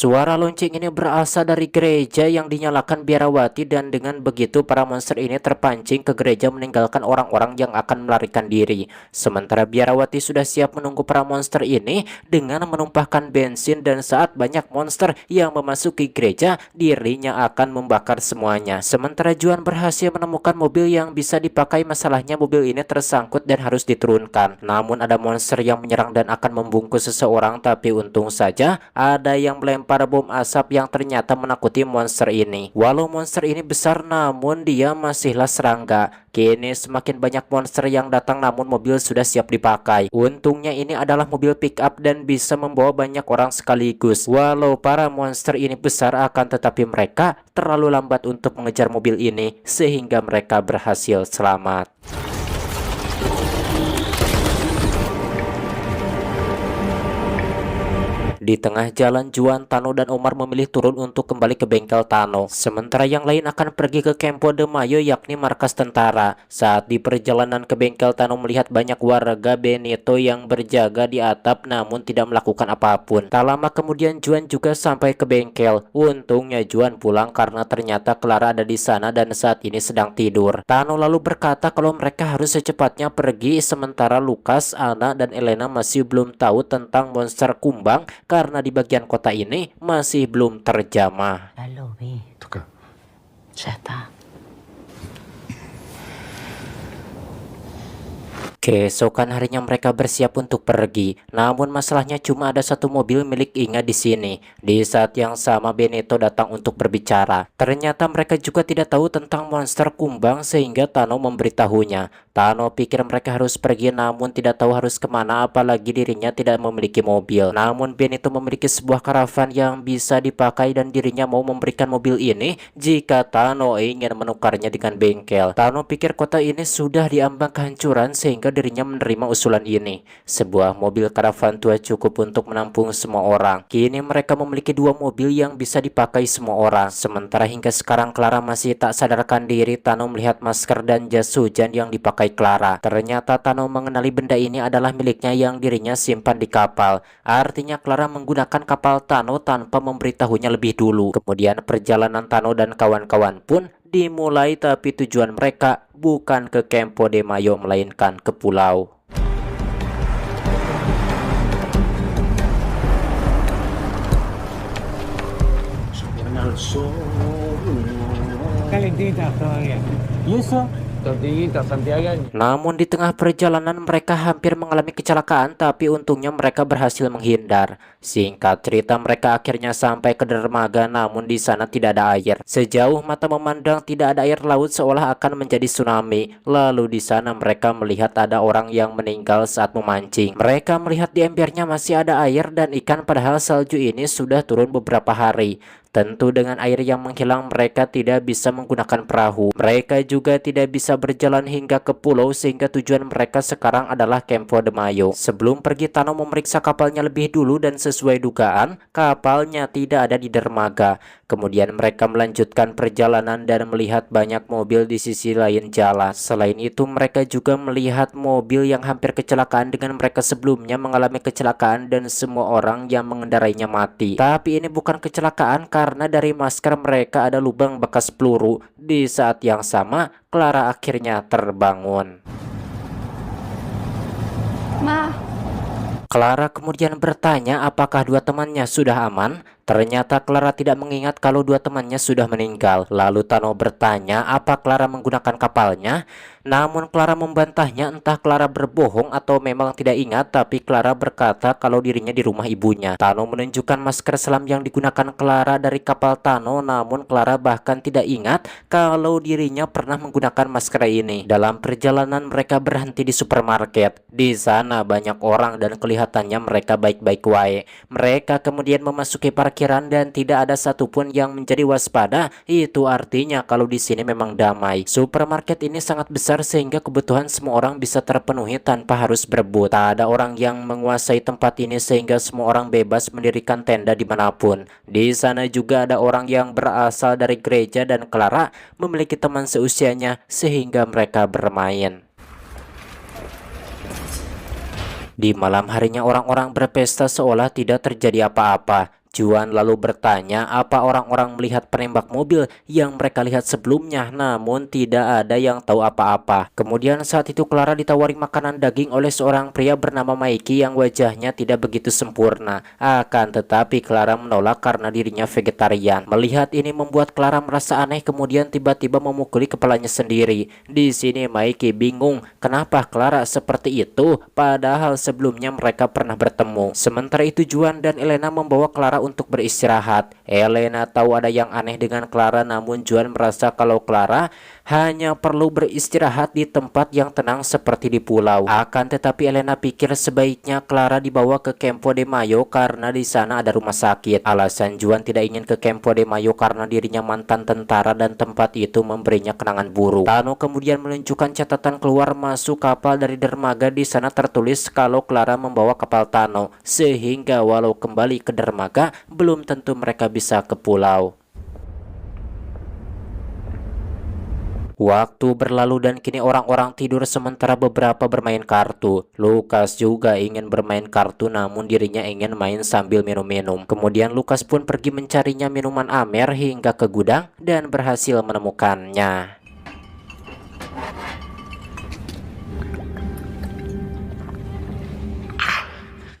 Suara lonceng ini berasal dari gereja yang dinyalakan biarawati dan dengan begitu para monster ini terpancing ke gereja meninggalkan orang-orang yang akan melarikan diri. Sementara biarawati sudah siap menunggu para monster ini dengan menumpahkan bensin dan saat banyak monster yang memasuki gereja, dirinya akan membakar semuanya. Sementara Juan berhasil menemukan mobil yang bisa dipakai, masalahnya mobil ini tersangkut dan harus diturunkan. Namun ada monster yang menyerang dan akan membungkus seseorang, tapi untung saja ada yang melempar bom asap yang ternyata menakuti monster ini. Walau monster ini besar, namun dia masihlah serangga. Kini semakin banyak monster yang datang, namun mobil sudah siap dipakai. Untungnya ini adalah mobil pick up dan bisa membawa banyak orang sekaligus. Walau para monster ini besar, akan tetapi mereka terlalu lambat untuk mengejar mobil ini sehingga mereka berhasil selamat. Di tengah jalan, Juan, Tano, dan Omar memilih turun untuk kembali ke bengkel Tano. Sementara yang lain akan pergi ke Campo de Mayo, yakni markas tentara. Saat di perjalanan ke bengkel, Tano melihat banyak warga Benito yang berjaga di atap namun tidak melakukan apapun. Tak lama kemudian Juan juga sampai ke bengkel. Untungnya Juan pulang karena ternyata Clara ada di sana dan saat ini sedang tidur. Tano lalu berkata kalau mereka harus secepatnya pergi, sementara Lucas, Ana, dan Elena masih belum tahu tentang monster kumbang karena di bagian kota ini masih belum terjamah. Ya lo vi. Toca. Ya está. Keesokan harinya mereka bersiap untuk pergi. Namun masalahnya cuma ada satu mobil milik Inga di sini. Di saat yang sama Benito datang untuk berbicara. Ternyata mereka juga tidak tahu tentang monster kumbang sehingga Tano memberitahunya. Tano pikir mereka harus pergi namun tidak tahu harus kemana, apalagi dirinya tidak memiliki mobil. Namun Benito memiliki sebuah karavan yang bisa dipakai dan dirinya mau memberikan mobil ini jika Tano ingin menukarnya dengan bengkel. Tano pikir kota ini sudah diambang kehancuran sehingga dirinya menerima usulan ini. Sebuah mobil karavan tua cukup untuk menampung semua orang. Kini mereka memiliki dua mobil yang bisa dipakai semua orang. Sementara hingga sekarang Clara masih tak sadarkan diri. Tano melihat masker dan jas hujan yang dipakai Clara. Ternyata Tano mengenali benda ini adalah miliknya yang dirinya simpan di kapal. Artinya Clara menggunakan kapal Tano tanpa memberitahunya lebih dulu. Kemudian perjalanan Tano dan kawan-kawan pun dimulai, tapi tujuan mereka bukan ke Campo de Mayo melainkan ke pulau. Calentitas todavía. ¿Y eso? Tortillita santiagueña. Namun di tengah perjalanan mereka hampir mengalami kecelakaan, tapi untungnya mereka berhasil menghindar. Singkat cerita, mereka akhirnya sampai ke dermaga, namun di sana tidak ada air. Sejauh mata memandang tidak ada air, laut seolah akan menjadi tsunami. Lalu di sana mereka melihat ada orang yang meninggal saat memancing. Mereka melihat di embernya masih ada air dan ikan, padahal salju ini sudah turun beberapa hari. Tentu dengan air yang menghilang mereka tidak bisa menggunakan perahu. Mereka juga tidak bisa berjalan hingga ke pulau sehingga tujuan mereka sekarang adalah Campo de Mayo. Sebelum pergi, Tano memeriksa kapalnya lebih dulu dan sesuai dugaan kapalnya tidak ada di dermaga. Kemudian mereka melanjutkan perjalanan dan melihat banyak mobil di sisi lain jalan. Selain itu mereka juga melihat mobil yang hampir kecelakaan dengan mereka sebelumnya mengalami kecelakaan dan semua orang yang mengendarainya mati. Tapi ini bukan kecelakaan karena dari masker mereka ada lubang bekas peluru. Di saat yang sama, Clara akhirnya terbangun. Ma. Clara kemudian bertanya apakah dua temannya sudah aman. Ternyata Clara tidak mengingat kalau dua temannya sudah meninggal. Lalu Tano bertanya apa Clara menggunakan kapalnya. Namun Clara membantahnya, entah Clara berbohong atau memang tidak ingat, tapi Clara berkata kalau dirinya di rumah ibunya. Tano menunjukkan masker selam yang digunakan Clara dari kapal Tano, namun Clara bahkan tidak ingat kalau dirinya pernah menggunakan masker ini. Dalam perjalanan mereka berhenti di supermarket. Di sana banyak orang dan kelihatannya mereka baik-baik wae. Mereka kemudian memasuki parkiran dan tidak ada satupun yang menjadi waspada. Itu artinya kalau di sini memang damai. Supermarket ini sangat besar sehingga kebutuhan semua orang bisa terpenuhi tanpa harus berebut. Tak ada orang yang menguasai tempat ini sehingga semua orang bebas mendirikan tenda dimanapun. Di sana juga ada orang yang berasal dari gereja dan Clara memiliki teman seusianya sehingga mereka bermain. Di malam harinya orang-orang berpesta seolah tidak terjadi apa-apa. Juan lalu bertanya apa orang-orang melihat penembak mobil yang mereka lihat sebelumnya, namun tidak ada yang tahu apa-apa. Kemudian saat itu Clara ditawari makanan daging oleh seorang pria bernama Mikey yang wajahnya tidak begitu sempurna. Akan tetapi Clara menolak karena dirinya vegetarian. Melihat ini membuat Clara merasa aneh, kemudian tiba-tiba memukuli kepalanya sendiri. Di sini Mikey bingung kenapa Clara seperti itu, padahal sebelumnya mereka pernah bertemu. Sementara itu Juan dan Elena membawa Clara untuk beristirahat. Elena tahu ada yang aneh dengan Clara, namun Juan merasa kalau Clara hanya perlu beristirahat di tempat yang tenang seperti di pulau. Akan tetapi Elena pikir sebaiknya Clara dibawa ke Campo de Mayo karena di sana ada rumah sakit. Alasan Juan tidak ingin ke Campo de Mayo karena dirinya mantan tentara dan tempat itu memberinya kenangan buruk. Tano kemudian menunjukkan catatan keluar masuk kapal dari dermaga. Di sana tertulis kalau Clara membawa kapal Tano, sehingga walau kembali ke dermaga belum tentu mereka bisa ke pulau. Waktu berlalu dan kini orang-orang tidur sementara beberapa bermain kartu. Lukas juga ingin bermain kartu namun dirinya ingin main sambil minum-minum. Kemudian Lukas pun pergi mencarinya minuman Amer hingga ke gudang dan berhasil menemukannya.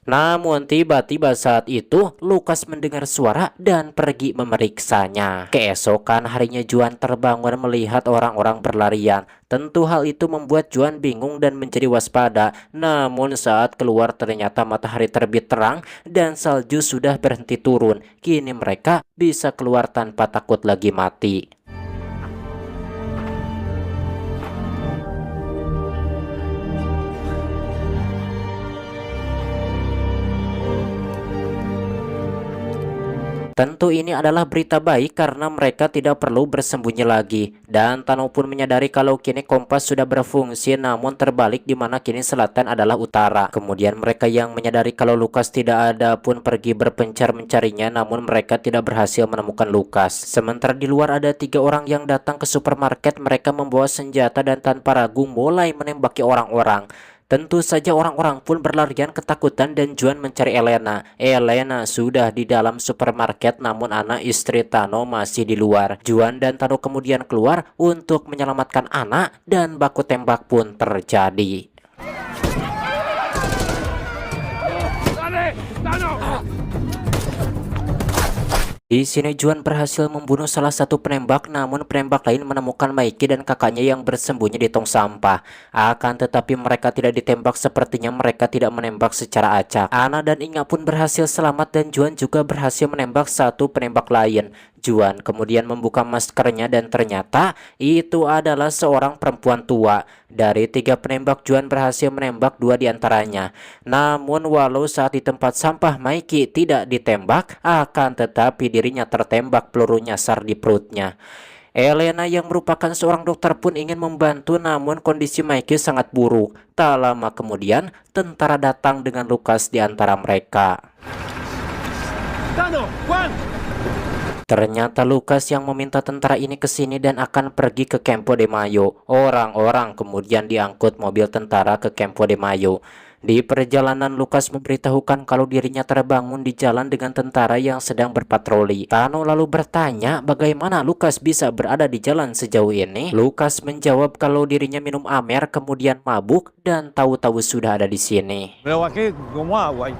Namun tiba-tiba saat itu Lukas mendengar suara dan pergi memeriksanya. Keesokan harinya Juan terbangun melihat orang-orang berlarian. Tentu hal itu membuat Juan bingung dan menjadi waspada. Namun saat keluar ternyata matahari terbit terang dan salju sudah berhenti turun. Kini mereka bisa keluar tanpa takut lagi mati. Tentu ini adalah berita baik karena mereka tidak perlu bersembunyi lagi. Dan Tano pun menyadari kalau kini kompas sudah berfungsi namun terbalik di mana kini selatan adalah utara. Kemudian mereka yang menyadari kalau Lukas tidak ada pun pergi berpencar mencarinya namun mereka tidak berhasil menemukan Lukas. Sementara di luar ada 3 orang yang datang ke supermarket. Mereka membawa senjata dan tanpa ragu mulai menembaki orang-orang. Tentu saja orang-orang pun berlarian ketakutan dan Juan mencari Elena. Elena sudah di dalam supermarket namun anak istri Tano masih di luar. Juan dan Tano kemudian keluar untuk menyelamatkan anak dan baku tembak pun terjadi. Di sini Juan berhasil membunuh salah satu penembak, namun penembak lain menemukan Mikey dan kakaknya yang bersembunyi di tong sampah. Akan tetapi mereka tidak ditembak, sepertinya mereka tidak menembak secara acak. Ana dan Inga pun berhasil selamat dan Juan juga berhasil menembak satu penembak lain. Juan kemudian membuka maskernya dan ternyata itu adalah seorang perempuan tua. Dari 3 penembak Juan berhasil menembak 2 diantaranya. Namun walau saat di tempat sampah Mikey tidak ditembak, akan tetapi dirinya tertembak peluru nyasar di perutnya. Elena yang merupakan seorang dokter pun ingin membantu namun kondisi Mikey sangat buruk. Tak lama kemudian tentara datang dengan Lukas di antara mereka. Tano, Juan. Ternyata Lukas yang meminta tentara ini ke sini dan akan pergi ke Campo de Mayo. Orang-orang kemudian diangkut mobil tentara ke Campo de Mayo. Di perjalanan Lukas memberitahukan kalau dirinya terbangun di jalan dengan tentara yang sedang berpatroli. Tano lalu bertanya bagaimana Lukas bisa berada di jalan sejauh ini. Lukas menjawab kalau dirinya minum Amer kemudian mabuk dan tahu-tahu sudah ada di sini. Me lo bajé como agua.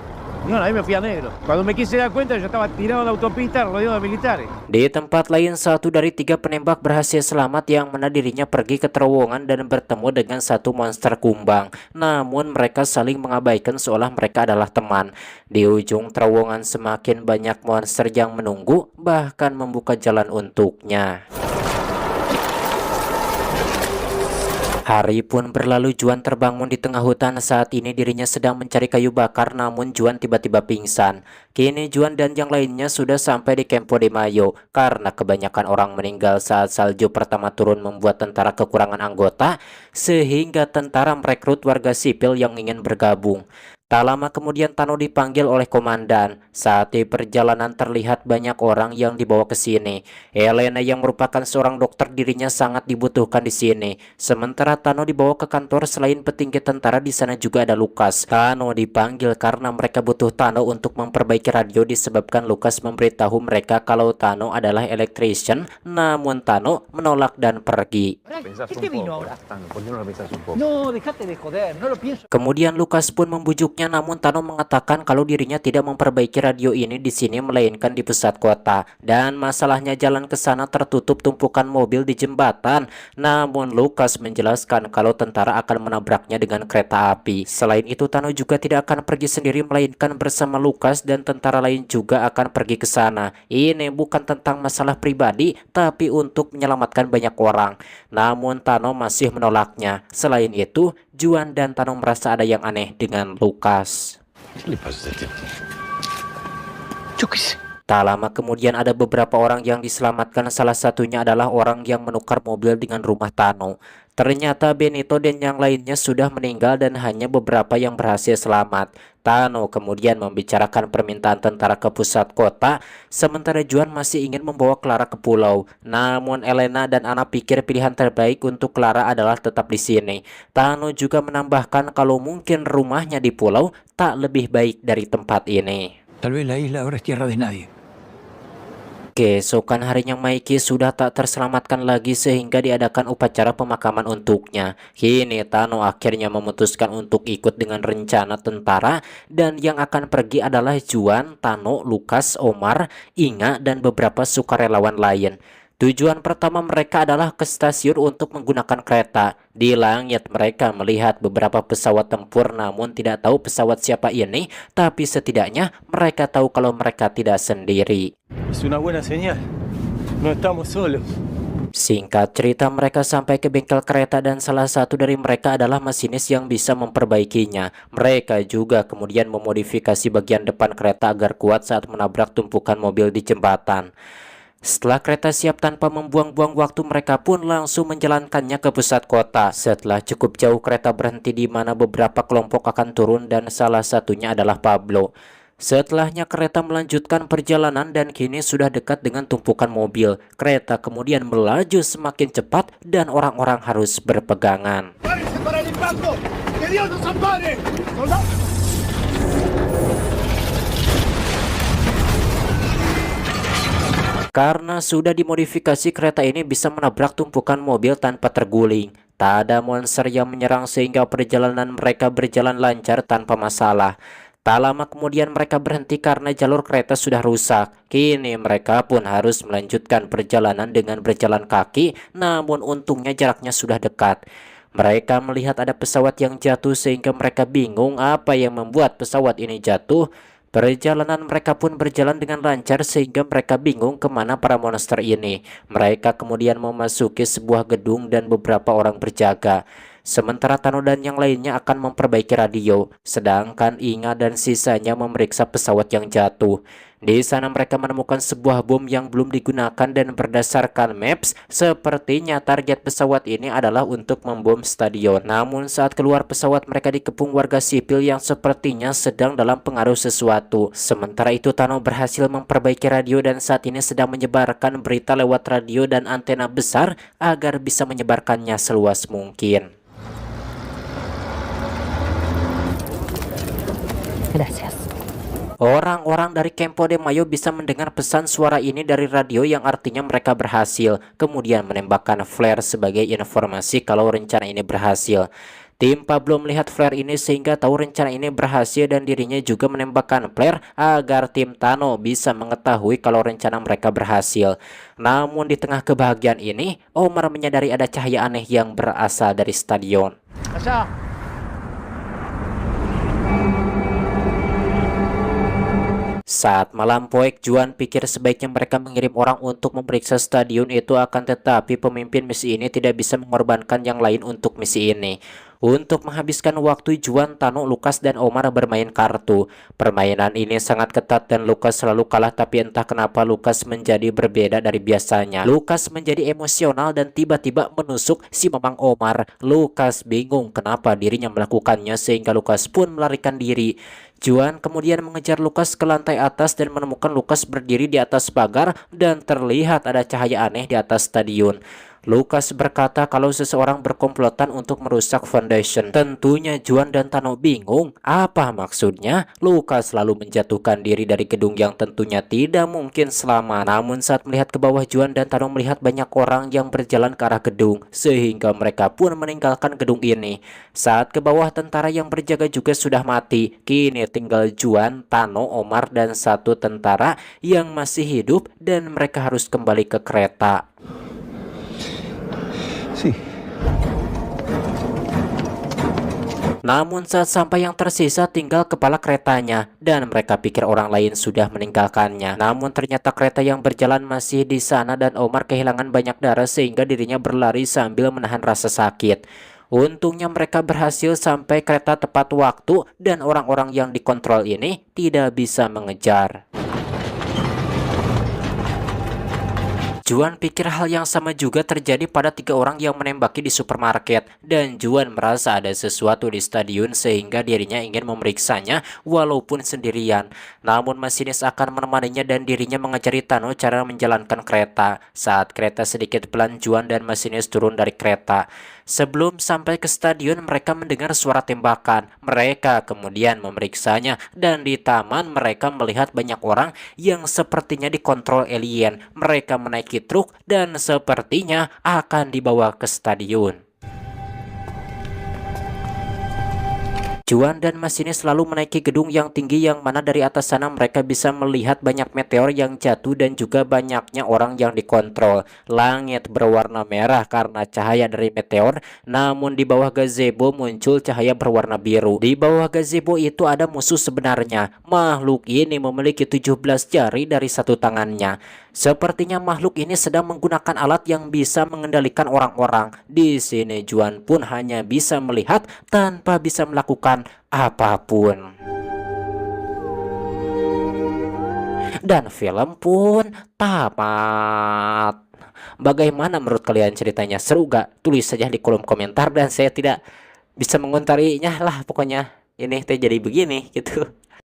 No, ahí me fui a negro. Cuando me quise dar cuenta, yo estaba tirado en la autopista rodeado de militares. Di tempat lain, 1 dari 3 penembak berhasil selamat yang mana dirinya pergi ke terowongan dan bertemu dengan satu monster kumbang. Namun mereka saling mengabaikan seolah mereka adalah teman. Di ujung terowongan semakin banyak monster yang menunggu, bahkan membuka jalan untuknya. Hari pun berlalu. Juan terbangun di tengah hutan. Saat ini dirinya sedang mencari kayu bakar namun Juan tiba-tiba pingsan. Kini Juan dan yang lainnya sudah sampai di Campo de Mayo. Karena kebanyakan orang meninggal saat salju pertama turun membuat tentara kekurangan anggota, sehingga tentara merekrut warga sipil yang ingin bergabung. Tak lama kemudian Tano dipanggil oleh komandan. Saat di perjalanan terlihat banyak orang yang dibawa ke sini. Elena yang merupakan seorang dokter dirinya sangat dibutuhkan di sini. Sementara Tano dibawa ke kantor. Selain petinggi tentara di sana juga ada Lukas. Tano dipanggil karena mereka butuh Tano untuk memperbaiki radio disebabkan Lukas memberitahu mereka kalau Tano adalah electrician. Namun Tano menolak dan pergi. ¿Qué vino ahora? No, dejate de joder, no lo pienso. Kemudian Lukas pun membujuk untuknya, namun Tano mengatakan kalau dirinya tidak memperbaiki radio ini di sini melainkan di pusat kota. Dan masalahnya jalan ke sana tertutup tumpukan mobil di jembatan. Namun Lukas menjelaskan kalau tentara akan menabraknya dengan kereta api. Selain itu, Tano juga tidak akan pergi sendiri melainkan bersama Lukas dan tentara lain juga akan pergi ke sana. Ini bukan tentang masalah pribadi, tapi untuk menyelamatkan banyak orang. Namun Tano masih menolaknya. Selain itu, Juan dan Tano merasa ada yang aneh dengan Lukas. ¿Qué le pasa a este tipo? Yo qué sé. Tak lama kemudian ada beberapa orang yang diselamatkan, salah satunya adalah orang yang menukar mobil dengan rumah Tano. Ternyata Benito dan yang lainnya sudah meninggal dan hanya beberapa yang berhasil selamat. Tano kemudian membicarakan permintaan tentara ke pusat kota, sementara Juan masih ingin membawa Clara ke pulau. Namun Elena dan Ana pikir pilihan terbaik untuk Clara adalah tetap di sini. Tano juga menambahkan kalau mungkin rumahnya di pulau tak lebih baik dari tempat ini. Tal vez la isla ahora es tierra de nadie. Keesokan harinya Mikey sudah tak terselamatkan lagi sehingga diadakan upacara pemakaman untuknya. Kini Tano akhirnya memutuskan untuk ikut dengan rencana tentara dan yang akan pergi adalah Juan, Tano, Lukas, Omar, Inga, dan beberapa sukarelawan lain. Tujuan pertama mereka adalah ke stasiun untuk menggunakan kereta. Di langit mereka melihat beberapa pesawat tempur, namun tidak tahu pesawat siapa ini, tapi setidaknya mereka tahu kalau mereka tidak sendiri. Es una buena señal. No estamos solos. Singkat cerita, mereka sampai ke bengkel kereta dan salah satu dari mereka adalah masinis yang bisa memperbaikinya. Mereka juga kemudian memodifikasi bagian depan kereta agar kuat saat menabrak tumpukan mobil di jembatan. Setelah kereta siap tanpa membuang-buang waktu, mereka pun langsung menjalankannya ke pusat kota. Setelah cukup jauh, kereta berhenti di mana beberapa kelompok akan turun dan salah satunya adalah Pablo. Setelahnya kereta melanjutkan perjalanan dan kini sudah dekat dengan tumpukan mobil. Kereta kemudian melaju semakin cepat dan orang-orang harus berpegangan. Karena sudah dimodifikasi, kereta ini bisa menabrak tumpukan mobil tanpa terguling. Tak ada monster yang menyerang sehingga perjalanan mereka berjalan lancar tanpa masalah. Tak lama kemudian mereka berhenti karena jalur kereta sudah rusak. Kini mereka pun harus melanjutkan perjalanan dengan berjalan kaki, namun untungnya jaraknya sudah dekat. Mereka melihat ada pesawat yang jatuh sehingga mereka bingung apa yang membuat pesawat ini jatuh. Perjalanan mereka pun berjalan dengan lancar sehingga mereka bingung kemana para monster ini. Mereka kemudian memasuki sebuah gedung dan beberapa orang berjaga. Sementara Tano dan yang lainnya akan memperbaiki radio, sedangkan Inga dan sisanya memeriksa pesawat yang jatuh. Di sana mereka menemukan sebuah bom yang belum digunakan dan berdasarkan maps, sepertinya target pesawat ini adalah untuk membom stadion. Namun saat keluar pesawat mereka dikepung warga sipil yang sepertinya sedang dalam pengaruh sesuatu. Sementara itu Tano berhasil memperbaiki radio dan saat ini sedang menyebarkan berita lewat radio dan antena besar agar bisa menyebarkannya seluas mungkin. Gracias. Orang-orang dari Campo de Mayo bisa mendengar pesan suara ini dari radio yang artinya mereka berhasil, kemudian menembakkan flare sebagai informasi kalau rencana ini berhasil. Tim Pablo melihat flare ini sehingga tahu rencana ini berhasil dan dirinya juga menembakkan flare agar tim Tano bisa mengetahui kalau rencana mereka berhasil. Namun di tengah kebahagiaan ini, Omar menyadari ada cahaya aneh yang berasal dari stadion. Allá. Saat malam poek, Juan pikir sebaiknya mereka mengirim orang untuk memeriksa stadion itu, akan tetapi pemimpin misi ini tidak bisa mengorbankan yang lain untuk misi ini. Untuk menghabiskan waktu, Juan, Tano, Lukas, dan Omar bermain kartu. Permainan ini sangat ketat dan Lukas selalu kalah, tapi entah kenapa Lukas menjadi berbeda dari biasanya. Lukas menjadi emosional dan tiba-tiba menusuk si Mamang Omar. Lukas bingung kenapa dirinya melakukannya sehingga Lukas pun melarikan diri. Juan kemudian mengejar Lukas ke lantai atas dan menemukan Lukas berdiri di atas pagar dan terlihat ada cahaya aneh di atas stadion. Lucas berkata kalau seseorang berkomplotan untuk merusak Foundation. Tentunya Juan dan Tano bingung. Apa maksudnya? Lucas lalu menjatuhkan diri dari gedung yang tentunya tidak mungkin selamat. Namun saat melihat ke bawah, Juan dan Tano melihat banyak orang yang berjalan ke arah gedung, sehingga mereka pun meninggalkan gedung ini. Saat ke bawah, tentara yang berjaga juga sudah mati. Kini tinggal Juan, Tano, Omar, dan satu tentara yang masih hidup, dan mereka harus kembali ke kereta. Namun saat sampai yang tersisa tinggal kepala keretanya, dan mereka pikir orang lain sudah meninggalkannya. Namun ternyata kereta yang berjalan masih di sana, dan Omar kehilangan banyak darah sehingga dirinya berlari sambil menahan rasa sakit. Untungnya mereka berhasil sampai kereta tepat waktu, dan orang-orang yang dikontrol ini tidak bisa mengejar. Juan pikir hal yang sama juga terjadi pada 3 orang yang menembaki di supermarket, dan Juan merasa ada sesuatu di stadion sehingga dirinya ingin memeriksanya walaupun sendirian. Namun masinis akan menemaninya dan dirinya mengajari Tano cara menjalankan kereta. Saat kereta sedikit pelan, Juan dan masinis turun dari kereta. Sebelum sampai ke stadion, mereka mendengar suara tembakan. Mereka kemudian memeriksanya, dan di taman mereka melihat banyak orang yang sepertinya dikontrol alien. Mereka menaiki truk dan sepertinya akan dibawa ke stadion. Juan dan masinis selalu menaiki gedung yang tinggi yang mana dari atas sana mereka bisa melihat banyak meteor yang jatuh dan juga banyaknya orang yang dikontrol. Langit berwarna merah karena cahaya dari meteor, namun di bawah gazebo muncul cahaya berwarna biru. Di bawah gazebo itu ada musuh sebenarnya. Makhluk ini memiliki 17 jari dari satu tangannya. Sepertinya makhluk ini sedang menggunakan alat yang bisa mengendalikan orang-orang. Di sini Juan pun hanya bisa melihat tanpa bisa melakukan apapun. Dan film pun tamat. Bagaimana menurut kalian ceritanya? Seru gak? Tulis saja di kolom komentar, dan saya tidak bisa mengomentarinya lah pokoknya. Ini teh jadi begini gitu.